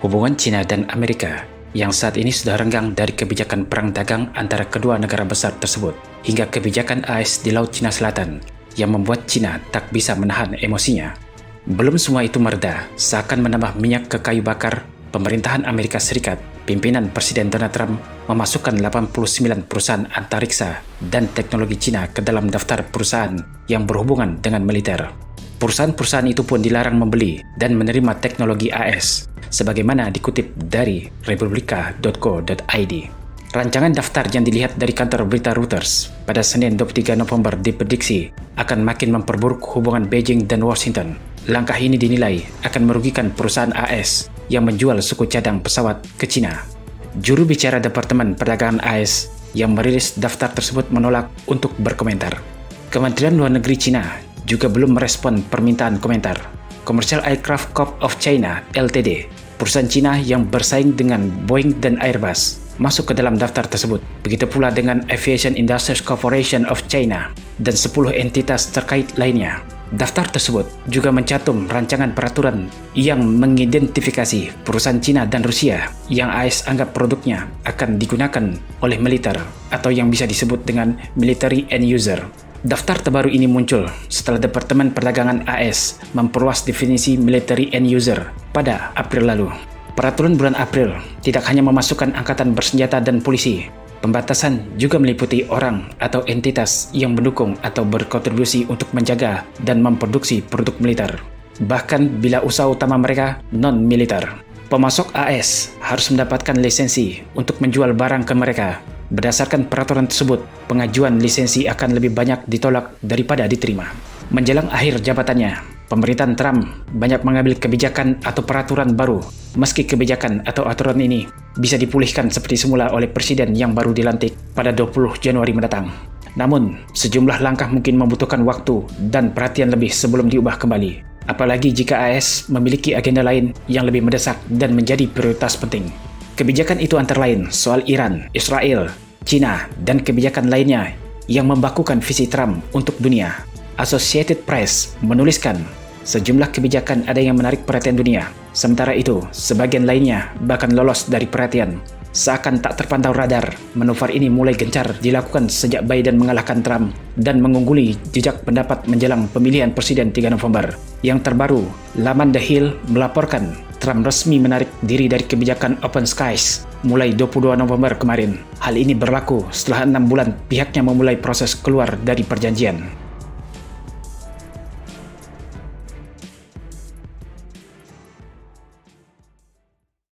Hubungan Cina dan Amerika yang saat ini sudah renggang dari kebijakan perang dagang antara kedua negara besar tersebut hingga kebijakan AS di Laut Cina Selatan yang membuat Cina tak bisa menahan emosinya. Belum semua itu mereda, seakan menambah minyak ke kayu bakar, pemerintahan Amerika Serikat, pimpinan Presiden Donald Trump memasukkan 89 perusahaan antariksa dan teknologi Cina ke dalam daftar perusahaan yang berhubungan dengan militer. Perusahaan-perusahaan itu pun dilarang membeli dan menerima teknologi AS, sebagaimana dikutip dari republika.co.id. Rancangan daftar yang dilihat dari kantor berita Reuters pada Senin 23 November diprediksi akan makin memperburuk hubungan Beijing dan Washington. Langkah ini dinilai akan merugikan perusahaan AS yang menjual suku cadang pesawat ke Cina. Juru bicara Departemen Perdagangan AS yang merilis daftar tersebut menolak untuk berkomentar. Kementerian Luar Negeri Cina juga belum merespon permintaan komentar. Commercial Aircraft Corp of China (LTD), perusahaan Cina yang bersaing dengan Boeing dan Airbus, masuk ke dalam daftar tersebut. Begitu pula dengan Aviation Industries Corporation of China dan 10 entitas terkait lainnya. Daftar tersebut juga mencantum rancangan peraturan yang mengidentifikasi perusahaan Cina dan Rusia yang AS anggap produknya akan digunakan oleh militer atau yang bisa disebut dengan military end user. Daftar terbaru ini muncul setelah Departemen Perdagangan AS memperluas definisi military end user pada April lalu. Peraturan bulan April tidak hanya memasukkan angkatan bersenjata dan polisi. Pembatasan juga meliputi orang atau entitas yang mendukung atau berkontribusi untuk menjaga dan memproduksi produk militer, bahkan bila usaha utama mereka non-militer. Pemasok AS harus mendapatkan lisensi untuk menjual barang ke mereka. Berdasarkan peraturan tersebut, pengajuan lisensi akan lebih banyak ditolak daripada diterima. Menjelang akhir jabatannya, pemerintahan Trump banyak mengambil kebijakan atau peraturan baru, meski kebijakan atau aturan ini bisa dipulihkan seperti semula oleh presiden yang baru dilantik pada 20 Januari mendatang. Namun, sejumlah langkah mungkin membutuhkan waktu dan perhatian lebih sebelum diubah kembali, apalagi jika AS memiliki agenda lain yang lebih mendesak dan menjadi prioritas penting. Kebijakan itu antara lain soal Iran, Israel, Cina, dan kebijakan lainnya yang membakukan visi Trump untuk dunia. Associated Press menuliskan, sejumlah kebijakan ada yang menarik perhatian dunia. Sementara itu, sebagian lainnya bahkan lolos dari perhatian. Seakan tak terpantau radar, manuver ini mulai gencar dilakukan sejak Biden mengalahkan Trump dan mengungguli jejak pendapat menjelang pemilihan presiden 3 November. Yang terbaru, laman The Hill melaporkan Trump resmi menarik diri dari kebijakan Open Skies mulai 22 November kemarin. Hal ini berlaku setelah 6 bulan pihaknya memulai proses keluar dari perjanjian.